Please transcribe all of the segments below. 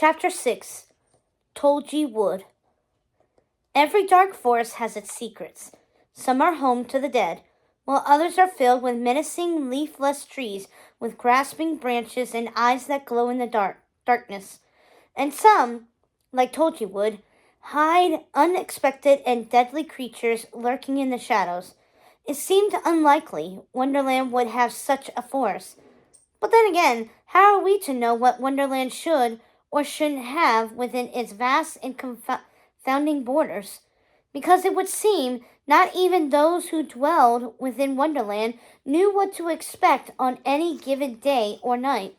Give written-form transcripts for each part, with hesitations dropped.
Chapter 6 Told Ye Would. Every dark forest has its secrets. Some are home to the dead, while others are filled with menacing leafless trees with grasping branches and eyes that glow in the darkness. And some, like Told Ye Would, hide unexpected and deadly creatures lurking in the shadows. It seemed unlikely Wonderland would have such a forest. But then again, how are we to know what Wonderland should or shouldn't have within its vast and confounding borders? Because it would seem not even those who dwelled within Wonderland knew what to expect on any given day or night.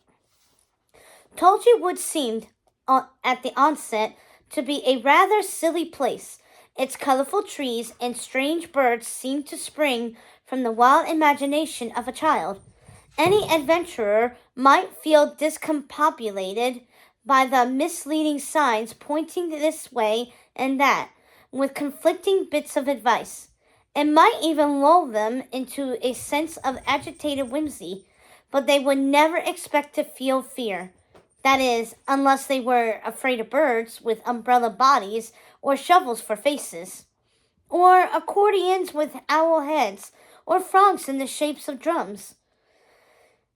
Told Ye Would seemed, at the onset, to be a rather silly place. Its colorful trees and strange birds seemed to spring from the wild imagination of a child. Any adventurer might feel discombobulated by the misleading signs pointing this way and that, with conflicting bits of advice. It might even lull them into a sense of agitated whimsy, but they would never expect to feel fear. That is, unless they were afraid of birds with umbrella bodies or shovels for faces, or accordions with owl heads, or frogs in the shapes of drums.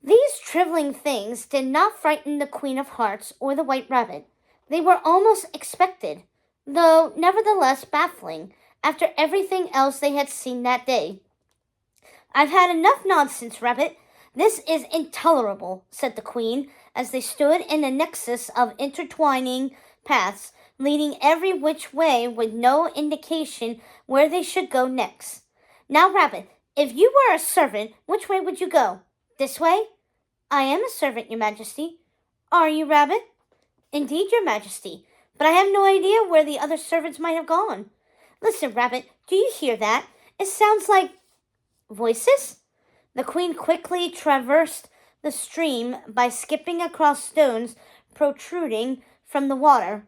These trifling things did not frighten the Queen of Hearts or the White Rabbit. They were almost expected, though nevertheless baffling, after everything else they had seen that day. "I've had enough nonsense, Rabbit. This is intolerable," said the Queen, as they stood in a nexus of intertwining paths, leading every which way with no indication where they should go next. "Now, Rabbit, if you were a servant, which way would you go? This way?" "I am a servant, Your Majesty." "Are you, Rabbit?" "Indeed, Your Majesty, but I have no idea where the other servants might have gone." "Listen, Rabbit, do you hear that? It sounds like voices." The Queen quickly traversed the stream by skipping across stones protruding from the water.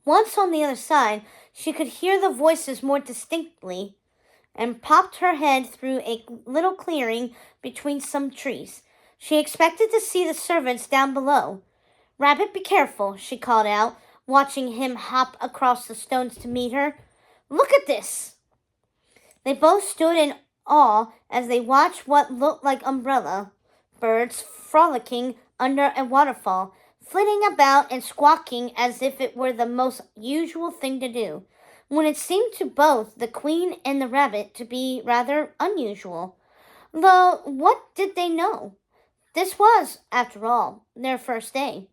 Once on the other side, she could hear the voices more distinctly, and popped her head through a little clearing between some trees. She expected to see the servants down below. "Rabbit, be careful," she called out, watching him hop across the stones to meet her. "Look at this!" They both stood in awe as they watched what looked like umbrella birds frolicking under a waterfall, flitting about and squawking as if it were the most usual thing to do, when it seemed to both the Queen and the Rabbit to be rather unusual. Though what did they know? This was, after all, their first day.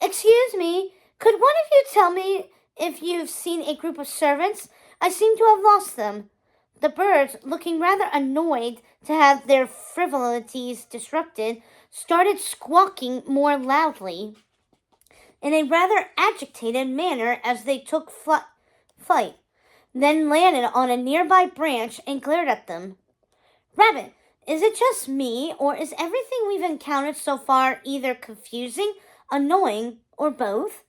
"Excuse me, could one of you tell me if you've seen a group of servants? I seem to have lost them." The birds, looking rather annoyed to have their frivolities disrupted, started squawking more loudly in a rather agitated manner as they took flight, then landed on a nearby branch and glared at them. "Rabbit, is it just me, or is everything we've encountered so far either confusing, annoying, or both?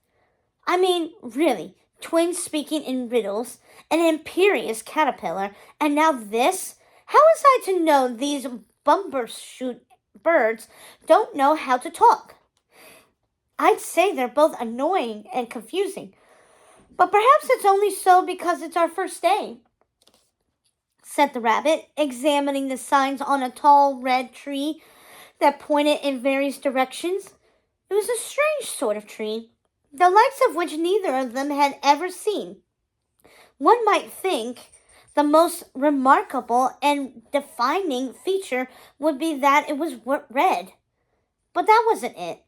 I mean, really, twins speaking in riddles, an imperious caterpillar, and now this? How was I to know these bumbershoot birds don't know how to talk? I'd say they're both annoying and confusing, but perhaps it's only so because it's our first day," said the Rabbit, examining the signs on a tall red tree that pointed in various directions. It was a strange sort of tree, the likes of which neither of them had ever seen. One might think the most remarkable and defining feature would be that it was red. But that wasn't it.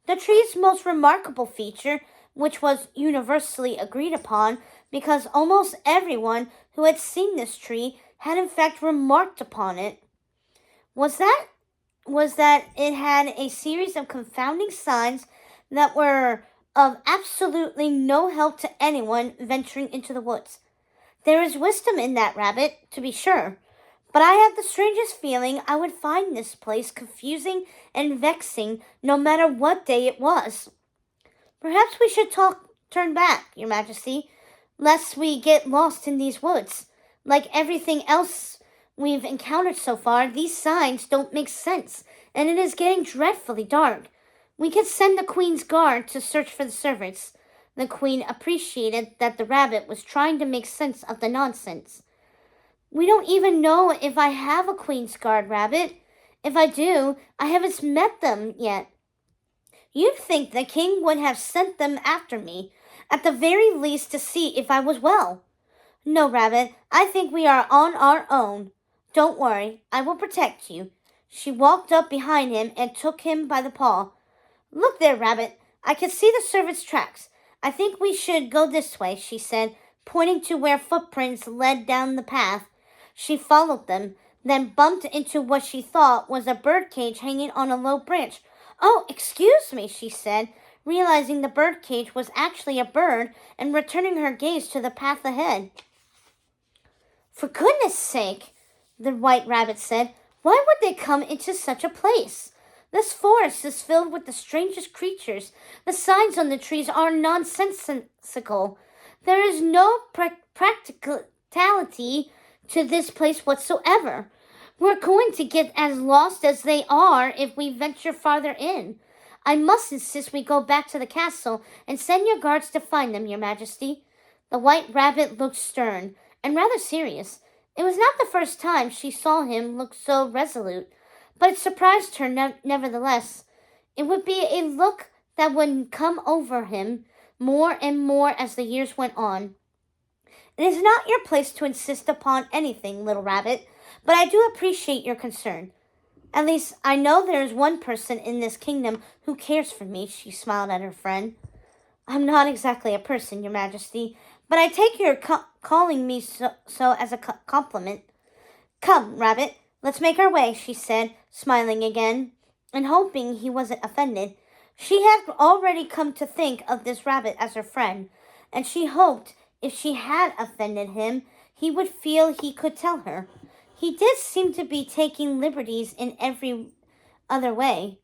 The tree's most remarkable feature, which was universally agreed upon because almost everyone who had seen this tree had in fact remarked upon it, was that it had a series of confounding signs that were of absolutely no help to anyone venturing into the woods. There is wisdom in that, Rabbit, to be sure, but I have the strangest feeling I would find this place confusing and vexing no matter what day it was. Perhaps we should turn back, Your Majesty, lest we get lost in these woods. Like everything else we've encountered so far, these signs don't make sense, and it is getting dreadfully dark. We could send the Queen's guard to search for the servants. The Queen appreciated that the rabbit was trying to make sense of the nonsense. We don't even know if I have a Queen's guard, Rabbit. If I do, I haven't met them yet. You'd think the king would have sent them after me, at the very least to see if I was well. No, Rabbit, I think we are on our own. Don't worry, I will protect you. She walked up behind him and took him by the paw. Look there, Rabbit, I can see the servants' tracks. I think we should go this way, she said, pointing to where footprints led down the path. She followed them, then bumped into what she thought was a birdcage hanging on a low branch. Oh, excuse me, she said, realizing the birdcage was actually a bird and returning her gaze to the path ahead. For goodness sake, the White Rabbit said, why would they come into such a place? This forest is filled with the strangest creatures. The signs on the trees are nonsensical. There is no practicality to this place whatsoever. We're going to get as lost as they are if we venture farther in. I must insist we go back to the castle and send your guards to find them, Your Majesty. The White Rabbit looked stern and rather serious. It was not the first time she saw him look so resolute, but it surprised her nevertheless. It would be a look that would come over him more and more as the years went on. It is not your place to insist upon anything, little Rabbit, but I do appreciate your concern. At least I know there is one person in this kingdom who cares for me, she smiled at her friend. I'm not exactly a person, Your Majesty, but I take your calling me so as a compliment. Come, Rabbit, let's make our way, she said, smiling again, and hoping he wasn't offended. She had already come to think of this rabbit as her friend, and she hoped if she had offended him, he would feel he could tell her. He did seem to be taking liberties in every other way.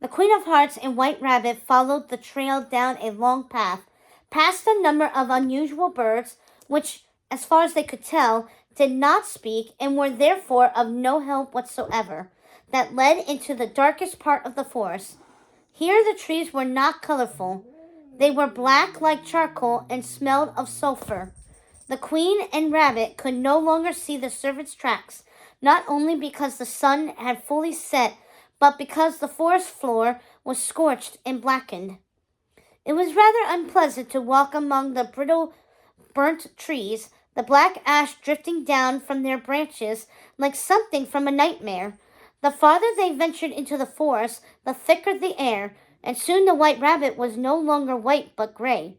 The Queen of Hearts and White Rabbit followed the trail down a long path, past a number of unusual birds, which, as far as they could tell, did not speak and were therefore of no help whatsoever, that led into the darkest part of the forest. Here the trees were not colorful. They were black like charcoal and smelled of sulfur. The Queen and Rabbit could no longer see the servants' tracks, not only because the sun had fully set, but because the forest floor was scorched and blackened. It was rather unpleasant to walk among the brittle, burnt trees, the black ash drifting down from their branches like something from a nightmare. The farther they ventured into the forest, the thicker the air, and soon the White Rabbit was no longer white but gray.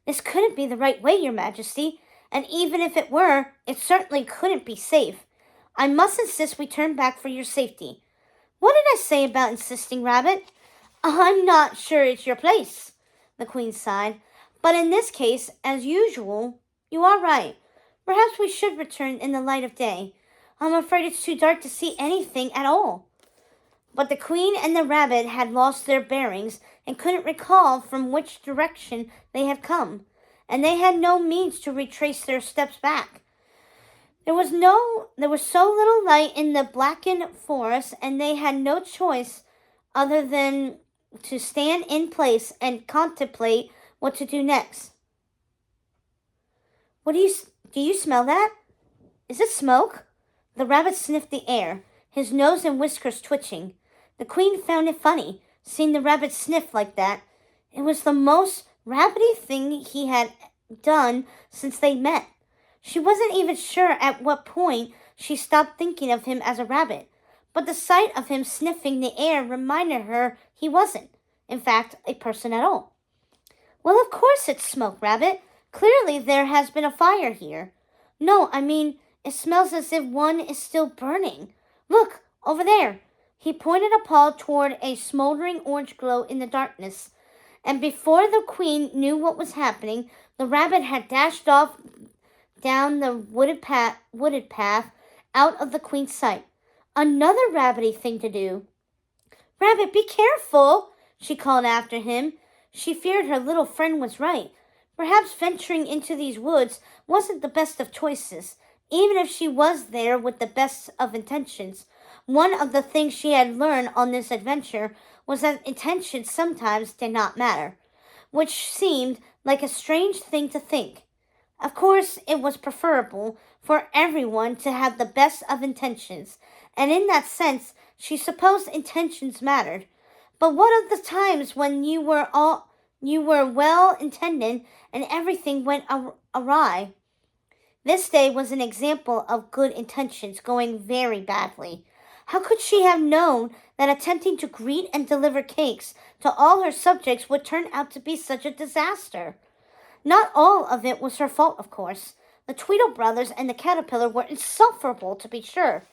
This couldn't be the right way, Your Majesty, and even if it were, it certainly couldn't be safe. I must insist we turn back for your safety. What did I say about insisting, Rabbit? I'm not sure it's your place, the Queen sighed. But in this case, as usual, you are right. Perhaps we should return in the light of day. I'm afraid it's too dark to see anything at all. But the Queen and the Rabbit had lost their bearings and couldn't recall from which direction they had come, and they had no means to retrace their steps back. There was so little light in the blackened forest, and they had no choice other than to stand in place and contemplate what to do next. Do you smell that? Is it smoke? The rabbit sniffed the air, his nose and whiskers twitching. The Queen found it funny, seeing the rabbit sniff like that. It was the most rabbity thing he had done since they met. She wasn't even sure at what point she stopped thinking of him as a rabbit, but the sight of him sniffing the air reminded her he wasn't, in fact, a person at all. Well, of course it's smoke, Rabbit. Clearly there has been a fire here. No, I mean, it smells as if one is still burning. Look, over there. He pointed a paw toward a smoldering orange glow in the darkness, and before the Queen knew what was happening, the rabbit had dashed off down the wooded path out of the Queen's sight. Another rabbity thing to do. Rabbit, be careful, she called after him. She feared her little friend was right. Perhaps venturing into these woods wasn't the best of choices, even if she was there with the best of intentions. One of the things she had learned on this adventure was that intentions sometimes did not matter, which seemed like a strange thing to think. Of course, it was preferable for everyone to have the best of intentions, and in that sense, she supposed intentions mattered. But what of the times when you were well intended and everything went awry? This day was an example of good intentions going very badly. How could she have known that attempting to greet and deliver cakes to all her subjects would turn out to be such a disaster? Not all of it was her fault, of course. The Tweedle brothers and the caterpillar were insufferable, to be sure.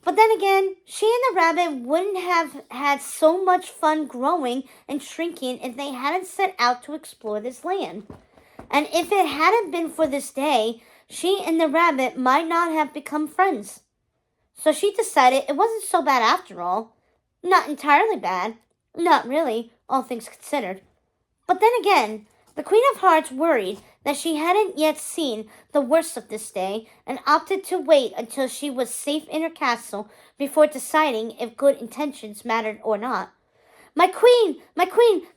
But then again, she and the rabbit wouldn't have had so much fun growing and shrinking if they hadn't set out to explore this land. And if it hadn't been for this day, she and the rabbit might not have become friends. So she decided it wasn't so bad after all. Not entirely bad. Not really, all things considered. But then again, the Queen of Hearts worried that she hadn't yet seen the worst of this day and opted to wait until she was safe in her castle before deciding if good intentions mattered or not. My queen,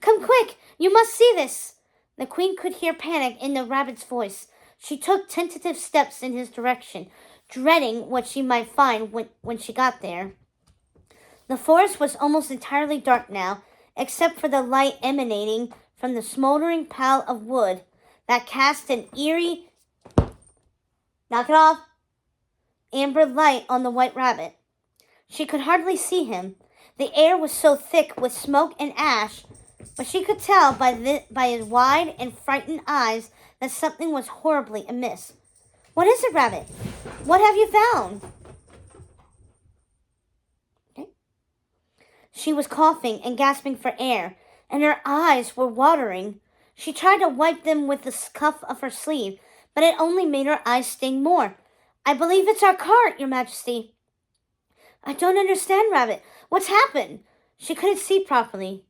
come quick! You must see this! The queen could hear panic in the rabbit's voice. She took tentative steps in his direction, dreading what she might find when she got there. The forest was almost entirely dark now, except for the light emanating from the smoldering pile of wood that cast an eerie, knock it off, amber light on the white rabbit. She could hardly see him. The air was so thick with smoke and ash, but she could tell by his wide and frightened eyes that something was horribly amiss. What is it, Rabbit? What have you found? Okay. She was coughing and gasping for air, and her eyes were watering. She tried to wipe them with the cuff of her sleeve, but it only made her eyes sting more. I believe it's our cart, Your Majesty. I don't understand, Rabbit. What's happened? She couldn't see properly.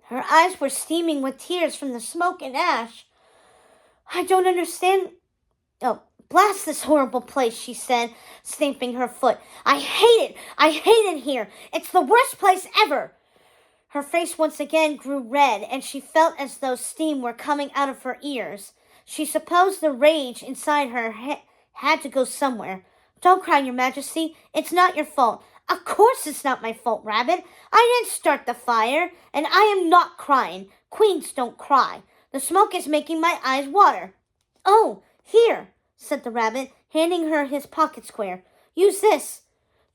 Her eyes were steaming with tears from the smoke and ash. I don't understand. Oh, blast this horrible place, she said, stamping her foot. I hate it. I hate it here. It's the worst place ever. Her face once again grew red, and she felt as though steam were coming out of her ears. She supposed the rage inside her had to go somewhere. Don't cry, Your Majesty. It's not your fault. Of course it's not my fault, Rabbit. I didn't start the fire, and I am not crying. Queens don't cry. The smoke is making my eyes water. Oh, here, said the rabbit, handing her his pocket square. Use this.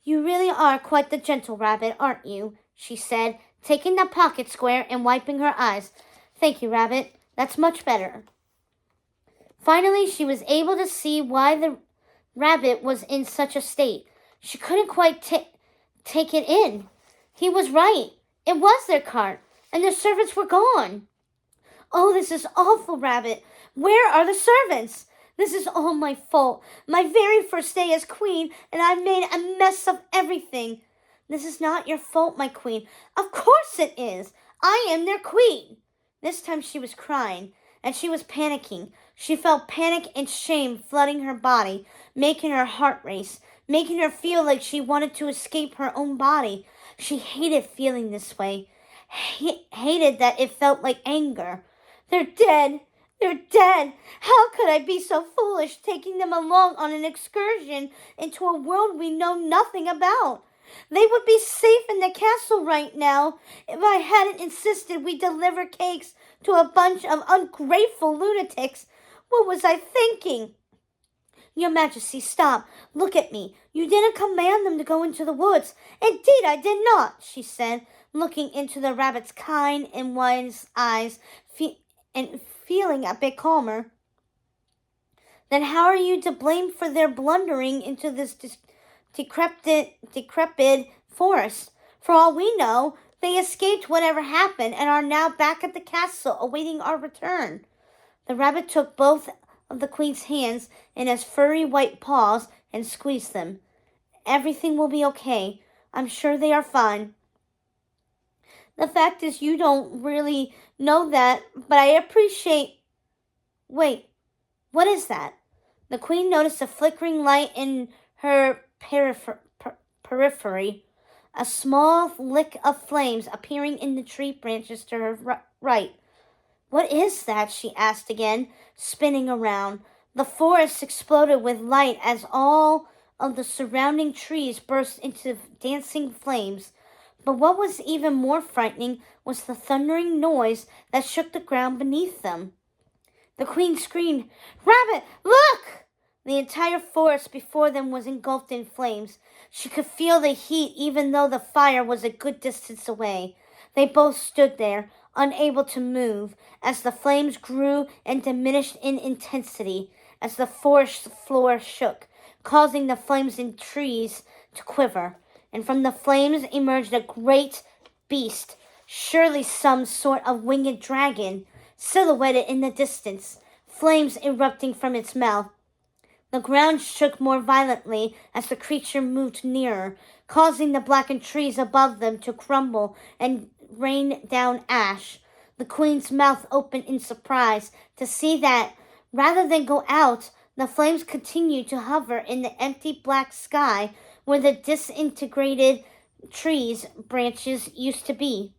You really are quite the gentle rabbit, aren't you? She said, taking the pocket square and wiping her eyes. Thank you, Rabbit. That's much better. Finally, she was able to see why the rabbit was in such a state. She couldn't quite take it in. He was right. It was their cart, and the servants were gone. Oh, this is awful, Rabbit. Where are the servants? This is all my fault. My very first day as queen, and I've made a mess of everything. This is not your fault, my queen. Of course it is. I am their queen. This time she was crying, and she was panicking. She felt panic and shame flooding her body, making her heart race, making her feel like she wanted to escape her own body. She hated feeling this way, hated that it felt like anger. They're dead. They're dead. How could I be so foolish taking them along on an excursion into a world we know nothing about? They would be safe in the castle right now if I hadn't insisted we deliver cakes to a bunch of ungrateful lunatics. What was I thinking? Your Majesty, stop. Look at me. You didn't command them to go into the woods. Indeed, I did not, she said, looking into the rabbit's kind and wise eyes and feeling a bit calmer. Then how are you to blame for their blundering into this decrepit forest? For all we know, they escaped whatever happened and are now back at the castle awaiting our return. The rabbit took both of the queen's hands in his furry white paws and squeezed them. Everything will be okay. I'm sure they are fine. The fact is you don't really know that, but I appreciate... Wait, what is that? The queen noticed a flickering light in her periphery. a small lick of flames appearing in the tree branches to her right. "What is that?" she asked again, spinning around. The forest exploded with light as all of the surrounding trees burst into dancing flames. But what was even more frightening was the thundering noise that shook the ground beneath them. The queen screamed, "Rabbit, look!" The entire forest before them was engulfed in flames. She could feel the heat even though the fire was a good distance away. They both stood there, unable to move, as the flames grew and diminished in intensity, as the forest floor shook, causing the flames in trees to quiver. And from the flames emerged a great beast, surely some sort of winged dragon, silhouetted in the distance, flames erupting from its mouth. The ground shook more violently as the creature moved nearer, causing the blackened trees above them to crumble and rain down ash. The queen's mouth opened in surprise to see that, rather than go out, the flames continued to hover in the empty black sky where the disintegrated trees' branches used to be.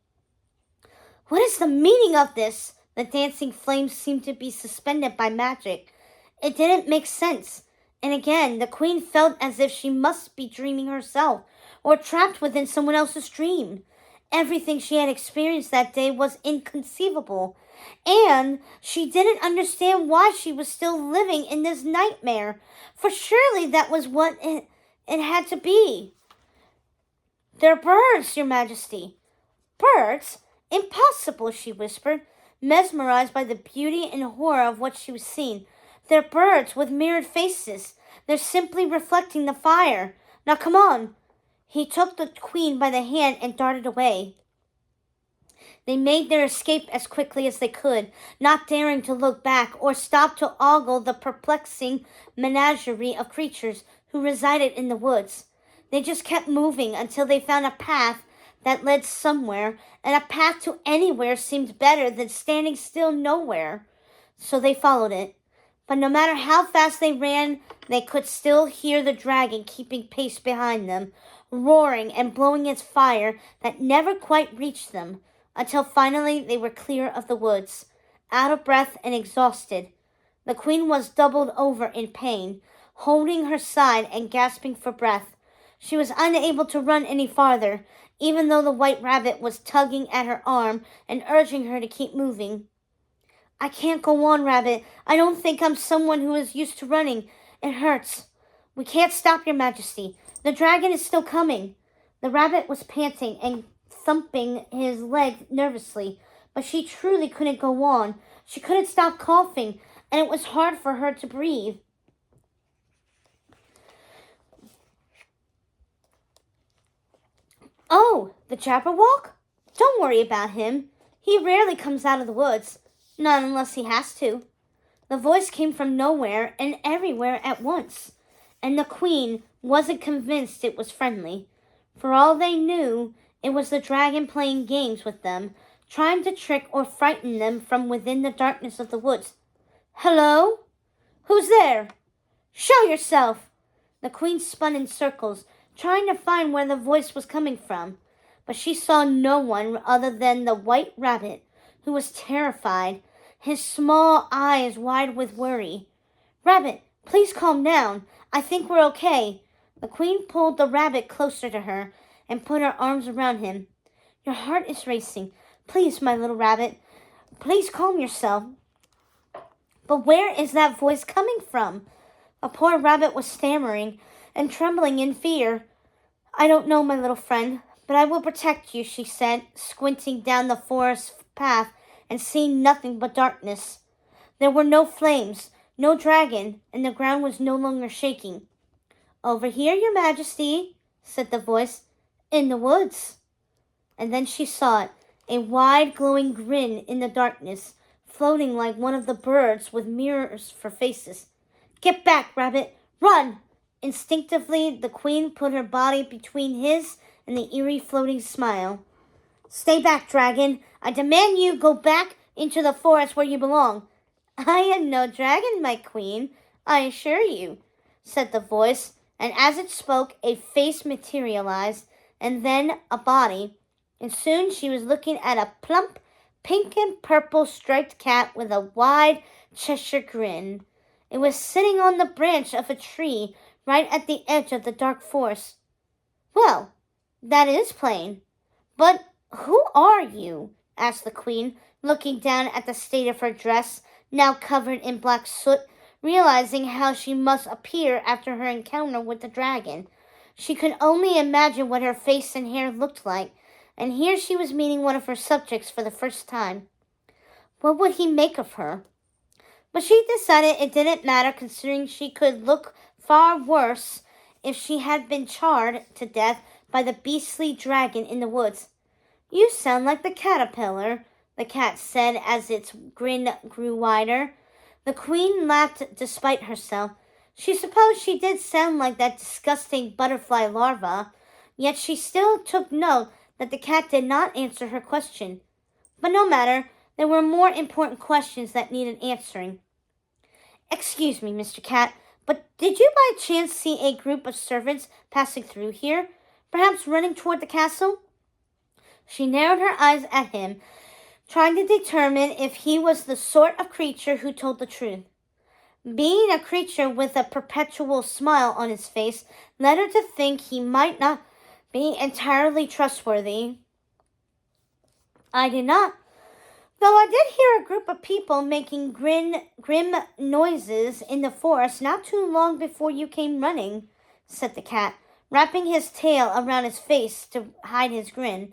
"What is the meaning of this?" The dancing flames seemed to be suspended by magic. It didn't make sense. And again, the queen felt as if she must be dreaming herself, or trapped within someone else's dream. Everything she had experienced that day was inconceivable, and she didn't understand why she was still living in this nightmare, for surely that was what it had to be. "They're birds, Your Majesty." "Birds? Impossible," she whispered, mesmerized by the beauty and horror of what she was seeing. "They're birds with mirrored faces. They're simply reflecting the fire. Now come on." He took the queen by the hand and darted away. They made their escape as quickly as they could, not daring to look back or stop to ogle the perplexing menagerie of creatures who resided in the woods. They just kept moving until they found a path that led somewhere, and a path to anywhere seemed better than standing still nowhere. So they followed it. But no matter how fast they ran, they could still hear the dragon keeping pace behind them, roaring and blowing its fire that never quite reached them, until finally they were clear of the woods, out of breath and exhausted. The queen was doubled over in pain, holding her side and gasping for breath. She was unable to run any farther, even though the white rabbit was tugging at her arm and urging her to keep moving. "I can't go on, Rabbit. I don't think I'm someone who is used to running. It hurts." "We can't stop, Your Majesty. The dragon is still coming." The rabbit was panting and thumping his leg nervously, but she truly couldn't go on. She couldn't stop coughing, and it was hard for her to breathe. "Oh, the Jabberwock? Don't worry about him. He rarely comes out of the woods. Not unless he has to." The voice came from nowhere and everywhere at once, and the queen wasn't convinced it was friendly. For all they knew, it was the dragon playing games with them, trying to trick or frighten them from within the darkness of the woods. "Hello? Who's there? Show yourself!" The queen spun in circles, trying to find where the voice was coming from, but she saw no one other than the white rabbit, who was terrified, his small eyes wide with worry. "Rabbit, please calm down. I think we're okay." The queen pulled the rabbit closer to her and put her arms around him. "Your heart is racing. Please, my little rabbit, please calm yourself." "But where is that voice coming from?" The poor rabbit was stammering and trembling in fear. "I don't know, my little friend, but I will protect you," she said, squinting down the forest path and seeing nothing but darkness. There were no flames, no dragon, and the ground was no longer shaking. "Over here, Your Majesty," said the voice, "in the woods." And then she saw it, a wide glowing grin in the darkness, floating like one of the birds with mirrors for faces. "Get back, Rabbit! Run!" Instinctively, the queen put her body between his and the eerie floating smile. "Stay back, dragon! I demand you go back into the forest where you belong." "I am no dragon, my queen, I assure you," said the voice, and as it spoke, a face materialized, and then a body, and soon she was looking at a plump, pink and purple striped cat with a wide Cheshire grin. It was sitting on the branch of a tree right at the edge of the dark forest. "Well, that is plain. But who are you?" asked the queen, looking down at the state of her dress, now covered in black soot, realizing how she must appear after her encounter with the dragon. She could only imagine what her face and hair looked like, and here she was meeting one of her subjects for the first time. What would he make of her? But she decided it didn't matter, considering she could look far worse if she had been charred to death by the beastly dragon in the woods. "You sound like the caterpillar," the cat said as its grin grew wider. The queen laughed despite herself. She supposed she did sound like that disgusting butterfly larva, yet she still took note that the cat did not answer her question. But no matter, there were more important questions that needed answering. "Excuse me, Mr. Cat, but did you by chance see a group of servants passing through here, perhaps running toward the castle?" She narrowed her eyes at him, trying to determine if he was the sort of creature who told the truth. Being a creature with a perpetual smile on his face led her to think he might not be entirely trustworthy. "I did not, though I did hear a group of people making grim noises in the forest not too long before you came running," said the cat, wrapping his tail around his face to hide his grin.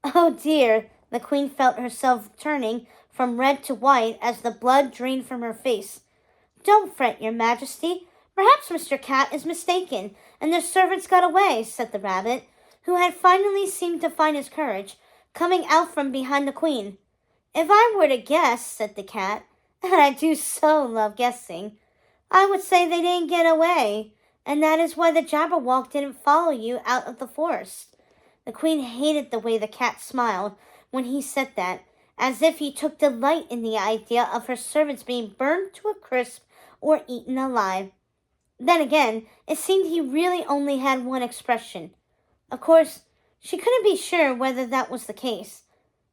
"Oh dear," the queen felt herself turning from red to white as the blood drained from her face. "Don't fret, your majesty. Perhaps Mr. Cat is mistaken, and the servants got away," said the rabbit, who had finally seemed to find his courage, coming out from behind the queen. "If I were to guess," said the cat, "and I do so love guessing, I would say they didn't get away, and that is why the Jabberwock didn't follow you out of the forest." The queen hated the way the cat smiled when he said that, as if he took delight in the idea of her servants being burned to a crisp or eaten alive. Then again, it seemed he really only had one expression. Of course, she couldn't be sure whether that was the case,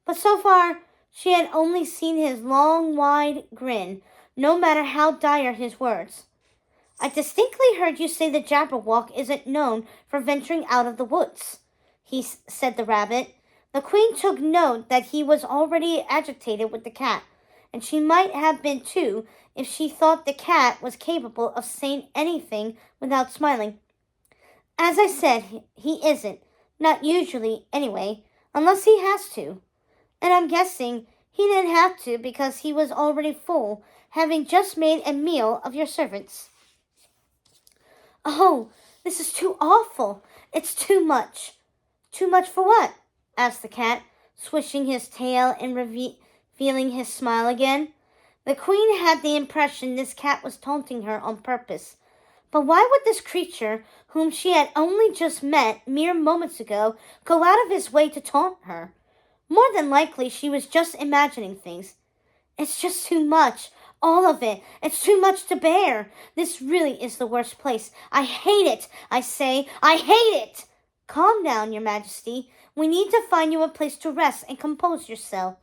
but so far she had only seen his long, wide grin, no matter how dire his words. "I distinctly heard you say the Jabberwock isn't known for venturing out of the woods," said the rabbit. The queen took note that he was already agitated with the cat, and she might have been too if she thought the cat was capable of saying anything without smiling. "As I said, he isn't. Not usually, anyway, unless he has to. And I'm guessing he didn't have to because he was already full, having just made a meal of your servants." "Oh, this is too awful. It's too much." "Too much for what?" asked the cat, swishing his tail and revealing his smile again. The queen had the impression this cat was taunting her on purpose. But why would this creature, whom she had only just met mere moments ago, go out of his way to taunt her? More than likely, she was just imagining things. "It's just too much. All of it. It's too much to bear. This really is the worst place. I hate it. I say, I hate it." "Calm down, your majesty. We need to find you a place to rest and compose yourself."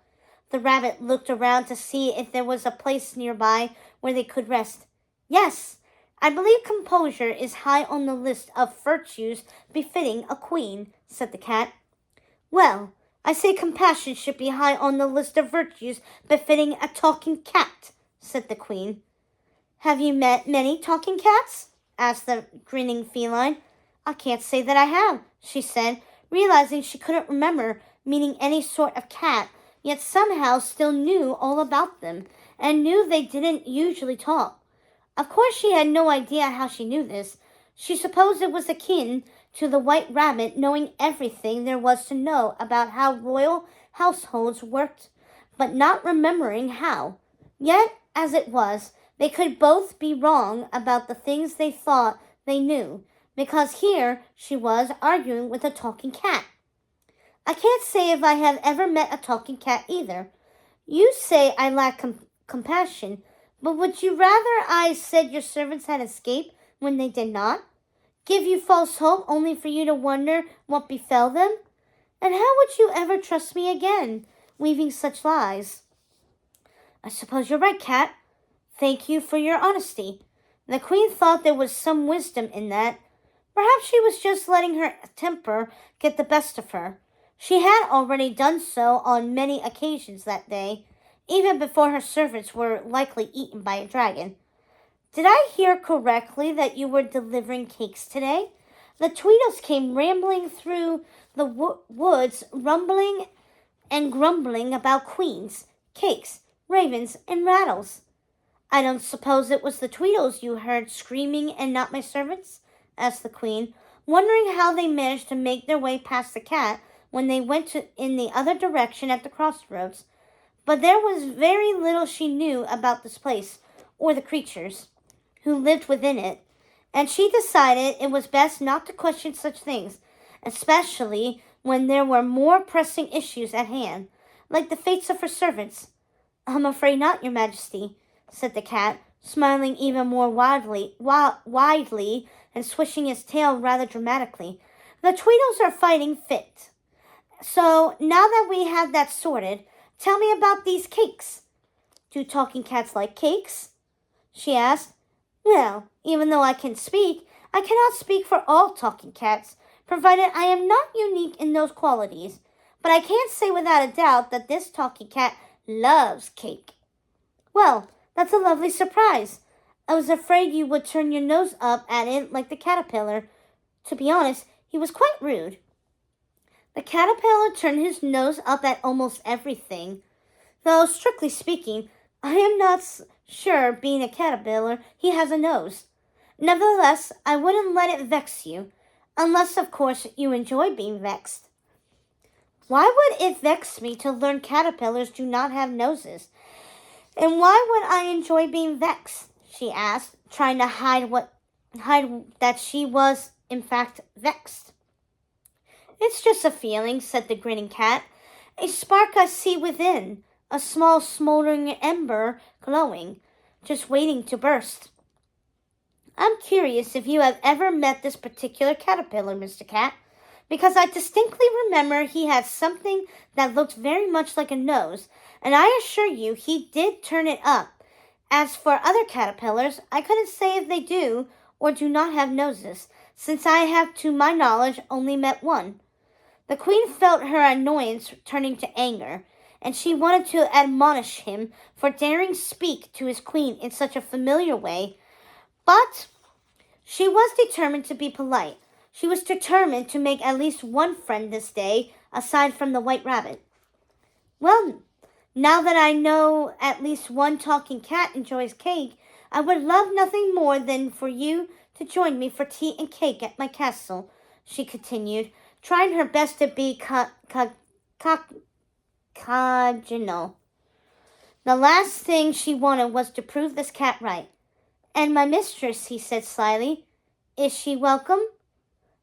The rabbit looked around to see if there was a place nearby where they could rest. "Yes, I believe composure is high on the list of virtues befitting a queen," said the cat. "Well, I say compassion should be high on the list of virtues befitting a talking cat," said the queen. "Have you met many talking cats?" asked the grinning feline. "I can't say that I have," she said, realizing she couldn't remember meeting any sort of cat, yet somehow still knew all about them, and knew they didn't usually talk. Of course she had no idea how she knew this. She supposed it was akin to the white rabbit knowing everything there was to know about how royal households worked, but not remembering how. Yet, as it was, they could both be wrong about the things they thought they knew, because here she was arguing with a talking cat. "I can't say if I have ever met a talking cat either. You say I lack compassion, but would you rather I said your servants had escaped when they did not? give you false hope only for you to wonder what befell them? And how would you ever trust me again, weaving such lies? I suppose you're right, Cat. Thank you for your honesty. The Queen thought there was some wisdom in that. Perhaps she was just letting her temper get the best of her. She had already done so on many occasions that day, even before her servants were likely eaten by a dragon. Did I hear correctly that you were delivering cakes today? The Tweedles came rambling through the woods, rumbling and grumbling about queens, cakes, ravens, and rattles. I don't suppose it was the Tweedles you heard screaming and not my servants? Asked the Queen, wondering how they managed to make their way past the cat when they went in the other direction at the crossroads. But there was very little she knew about this place or the creatures who lived within it, and she decided it was best not to question such things, especially when there were more pressing issues at hand, like the fates of her servants. I'm afraid not, Your Majesty, said the cat, smiling even more widely and swishing his tail rather dramatically. The Tweedles are fighting fit. So, now that we have that sorted, tell me about these cakes. Do talking cats like cakes? She asked. Well, even though I can speak, I cannot speak for all talking cats, provided I am not unique in those qualities. But I can't say without a doubt that this talking cat loves cake. Well, that's a lovely surprise. I was afraid you would turn your nose up at it like the caterpillar. To be honest, he was quite rude. The caterpillar turned his nose up at almost everything, though, strictly speaking, I am not sure, being a caterpillar, he has a nose. Nevertheless, I wouldn't let it vex you, unless, of course, you enjoy being vexed. Why would it vex me to learn caterpillars do not have noses? And why would I enjoy being vexed? She asked, trying to hide that she was, in fact, vexed. It's just a feeling, said the grinning cat. A spark I see within, a small smoldering ember glowing, just waiting to burst. I'm curious if you have ever met this particular caterpillar, Mr. Cat, because I distinctly remember he had something that looked very much like a nose, and I assure you he did turn it up. As for other caterpillars, I couldn't say if they do or do not have noses, since I have, to my knowledge, only met one. The Queen felt her annoyance turning to anger, and she wanted to admonish him for daring speak to his Queen in such a familiar way, but she was determined to be polite. She was determined to make at least one friend this day, aside from the White Rabbit. Well, now that I know at least one talking cat enjoys cake, I would love nothing more than for you to join me for tea and cake at my castle, she continued, trying her best to be congenial. The last thing she wanted was to prove this cat right. And my mistress, he said slyly, is she welcome?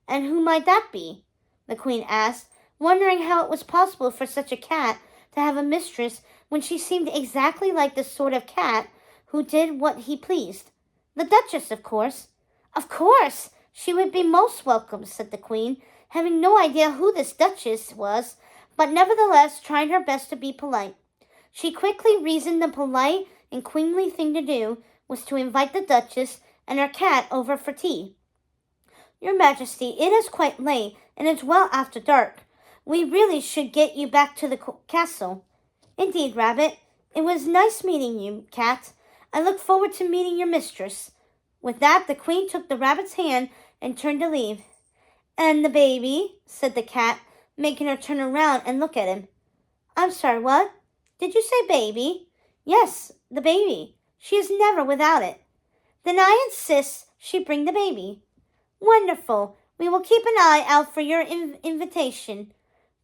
And who might that be? The Queen asked, wondering how it was possible for such a cat to have a mistress when she seemed exactly like the sort of cat who did what he pleased. The Duchess, of course. Of course, she would be most welcome, said the Queen, having no idea who this Duchess was, but nevertheless trying her best to be polite. She quickly reasoned the polite and queenly thing to do was to invite the Duchess and her cat over for tea. Your Majesty, it is quite late, and it's well after dark. We really should get you back to the castle. Indeed, Rabbit. It was nice meeting you, Cat. I look forward to meeting your mistress. With that, the Queen took the Rabbit's hand and turned to leave. And the baby, said the cat, making her turn around and look at him. I'm sorry, what? Did you say baby? Yes, the baby. She is never without it. Then I insist she bring the baby. Wonderful. We will keep an eye out for your invitation.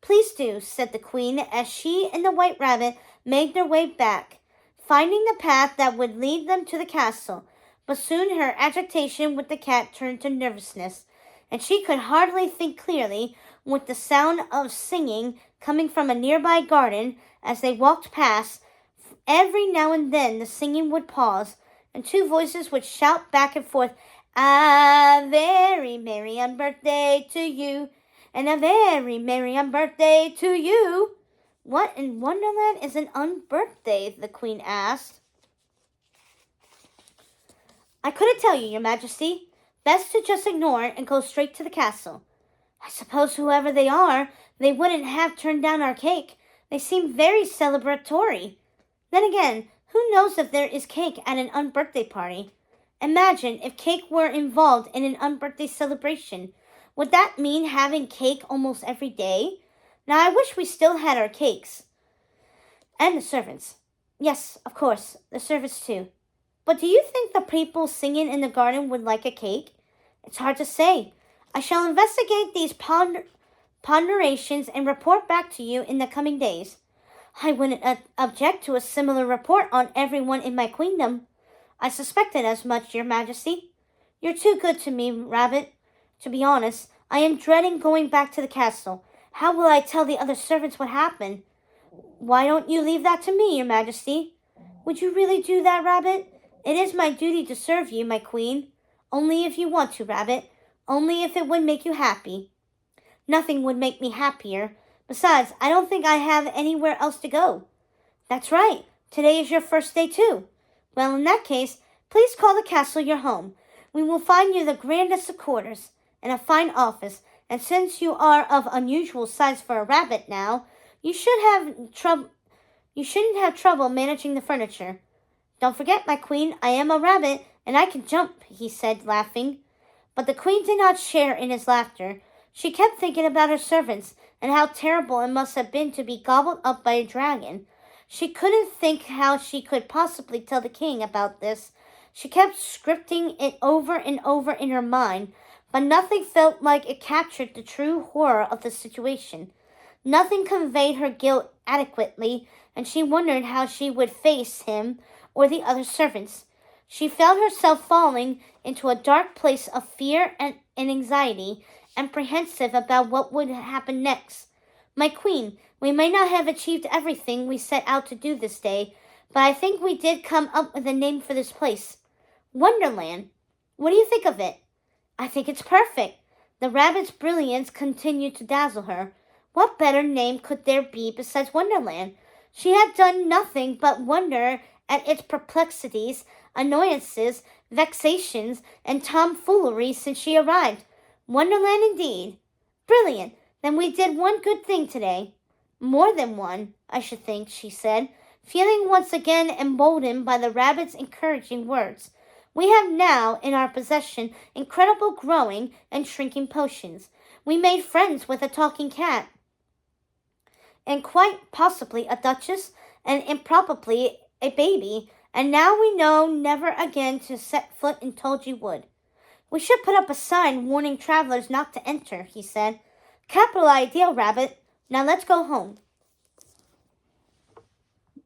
Please do, said the Queen as she and the White Rabbit made their way back, finding the path that would lead them to the castle. But soon her agitation with the cat turned to nervousness, and she could hardly think clearly with the sound of singing coming from a nearby garden as they walked past. Every now and then the singing would pause, and two voices would shout back and forth, A very merry birthday to you, and a very merry birthday to you. What in Wonderland is an unbirthday? The Queen asked. I couldn't tell you, Your Majesty. Best to just ignore it and go straight to the castle. I suppose whoever they are, they wouldn't have turned down our cake. They seem very celebratory. Then again, who knows if there is cake at an unbirthday party? Imagine if cake were involved in an unbirthday celebration. Would that mean having cake almost every day? Now I wish we still had our cakes. And the servants. Yes, of course, the servants too. But do you think the people singing in the garden would like a cake? It's hard to say. I shall investigate these ponderations and report back to you in the coming days. I wouldn't object to a similar report on everyone in my queendom. I suspected as much, Your Majesty. You're too good to me, Rabbit. To be honest, I am dreading going back to the castle. How will I tell the other servants what happened? Why don't you leave that to me, Your Majesty? Would you really do that, Rabbit? It is my duty to serve you, my queen. Only if you want to, Rabbit. Only if it would make you happy. Nothing would make me happier. Besides, I don't think I have anywhere else to go. That's right. Today is your first day, too. Well, in that case, please call the castle your home. We will find you the grandest of quarters and a fine office, and since you are of unusual size for a rabbit now, you shouldn't have trouble managing the furniture. Don't forget, my queen, I am a rabbit, and I can jump, he said, laughing. But the queen did not share in his laughter. She kept thinking about her servants, and how terrible it must have been to be gobbled up by a dragon. She couldn't think how she could possibly tell the king about this. She kept scripting it over and over in her mind, but nothing felt like it captured the true horror of the situation. Nothing conveyed her guilt adequately, and she wondered how she would face him or the other servants. She felt herself falling into a dark place of fear and anxiety, apprehensive about what would happen next. My queen, we may not have achieved everything we set out to do this day, but I think we did come up with a name for this place. Wonderland. What do you think of it? I think it's perfect. The rabbit's brilliance continued to dazzle her. What better name could there be besides Wonderland? She had done nothing but wonder at its perplexities, annoyances, vexations, and tomfoolery since she arrived. Wonderland indeed. Brilliant. Then we did one good thing today. More than one, I should think, she said, feeling once again emboldened by the rabbit's encouraging words. We have now in our possession incredible growing and shrinking potions. We made friends with a talking cat, and quite possibly a duchess, and improbably a baby, and now we know never again to set foot in Tulgey Wood. We should put up a sign warning travelers not to enter, he said. Capital idea, Rabbit. Now let's go home.